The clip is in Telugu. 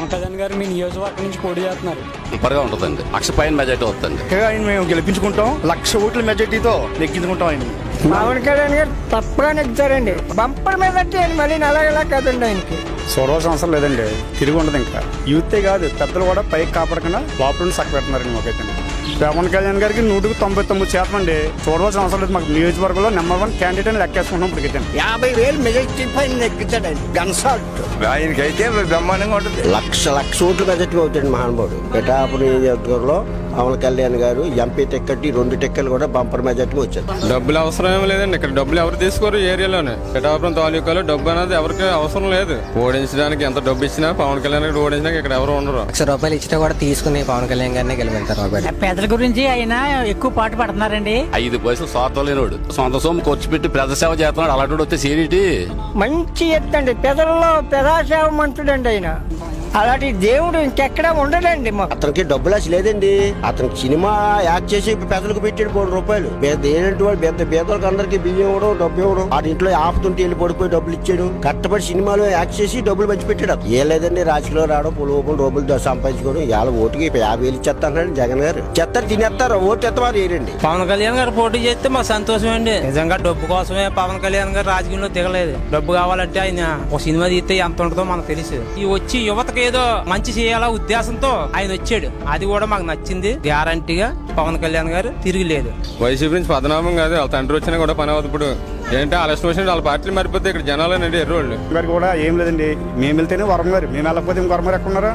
పవన్ కళ్యాణ్ గారు మీ నియోజకవర్గం నుంచి పోటీ చేస్తున్నారు. సూపర్గా ఉంటుందండి. 1,00,000 పైన మెజార్టీ వస్తుంది. ఆయన మేము గెలిపించుకుంటాం. 1,00,000 ఓట్ల మెజార్టీతో నెగ్గించుకుంటాం ఆయన. పవన్ కళ్యాణ్ గారు తప్పగా నెగ్గుతారండి. బంపర్ మెజార్టీ అని మళ్ళీ అలాగేలా కాదండి ఆయనకి. చూడవలసిన అవసరం లేదండి. తిరిగి ఉండదు. ఇంకా యూతే కాదు పెద్దలు కూడా పైకి కాపాడకుండా లోపల సక్క పెడుతున్నారండి. మాకైతే పవన్ కళ్యాణ్ గారికి 199% అండి. చూడవలసిన అవసరం లేదు. మాకు నియోజకవర్గంలో నెంబర్ 1 క్యాండిడేట్ అని లెక్కేసుకుంటాం. ఇప్పటికైతే 50,000 మెజార్టీ పైన నెగ్గుతాడండి. గన్సాల్ట్ ఆయనకైతే బ్రహ్మాండంగా ఉంటుంది. 1,00,000 ఓట్ల మెజార్టీ అవుతాడు మహానుభావుడు. పిఠాపురం నియోజకవర్గంలో పవన్ కళ్యాణ్ గారు ఎంపీ టికెట్ 2 టికెట్లు కూడా బంపర్ మెజార్టీ వచ్చారు. డబ్బులు అవసరం ఏమి లేదండి. ఇక్కడ డబ్బులు ఎవరు తీసుకోరు. ఏరియాలోనే పిఠాపురం తాలూకాలో డబ్బు అనేది ఎవరికి అవసరం లేదు. ఓడించడానికి ఎంత డబ్బు ఇచ్చినా పవన్ కళ్యాణ్ గారు ఓడించడానికి ఇక్కడ ఎవరు ఉండరు. ₹1,00,000 ఇచ్చినా కూడా తీసుకుని పవన్ కళ్యాణ్ గారిని గెలిపిస్తారు. పేదల గురించి ఆయన ఎక్కువ పాటు పడుతున్నారండి. 5 పైసలు స్వార్థం లేనివాడు. సొంత సొమ్ము ఖర్చు పెట్టి ప్రజాసేవ చేస్తున్నాడు. అలాంటి వస్తే సీరియటీ మంచి ఎత్తండి. పెదల్లో ప్రజాసేవ మంతుడండి ఆయన. అలాంటి దేవుడు ఇంకెక్కడా ఉండడండి. అతనికి డబ్బులు అసలు లేదండి. అతనికి సినిమా యాక్ట్ చేసి ప్రజలకు పెట్టాడు ₹1,00,000. ఏంటంటే వాడు పెద్ద పేదలకు అందరికి బియ్యం ఇవ్వడం, డబ్బు ఇవ్వడం. వాడి ఇంట్లో ఆపుతుంటే వెళ్ళి పడిపోయి డబ్బులు ఇచ్చాడు. కష్టపడి సినిమాలో యాక్ట్ చేసి డబ్బులు పంచి పెట్టాడు. ఏం లేదండి, రాజకీయంలో రావడం, పొలం డబ్బులు సంపాదించుకోవడం. ఇవాళ ఓటుకి 50,000 ఇచ్చేస్తాడు జగన్ గారు. చెత్తారు తినేస్తారు. ఓటు ఎత్తమారు వేయరండి. పవన్ కళ్యాణ్ గారు పోటీ చేస్తే మా సంతోషం అండి. నిజంగా డబ్బు కోసమే పవన్ కళ్యాణ్ గారు రాజకీయంలో దిగలేదు. డబ్బు కావాలంటే ఆయన ఒక సినిమా తీస్తే ఎంత ఉంటుందో మనకు తెలుసు. ఈ వచ్చి యువతకి ఏదో మంచి చేయాలా ఉద్దేశంతో ఆయన వచ్చాడు. అది కూడా మాకు నచ్చింది. గ్యారంటీగా పవన్ కళ్యాణ్ గారు తిరిగిలేదు. వైసీపీ నుంచి పద్మనాభం కాదు, వాళ్ళ తండ్రి వచ్చినా కూడా పని అవుతుంది. ఇప్పుడు ఏంటంటే ఆలస్యం వచ్చినట్టు వాళ్ళ పార్టీలు మరిపోతే ఇక్కడ జనాలు ఎర్రోళ్ళు గారు కూడా ఏం లేదండి. మేము వెళ్తేనే వరం గారు, మేము వెళ్ళకపోతే ఇంకొక వరం గారు ఎక్కడున్నారా?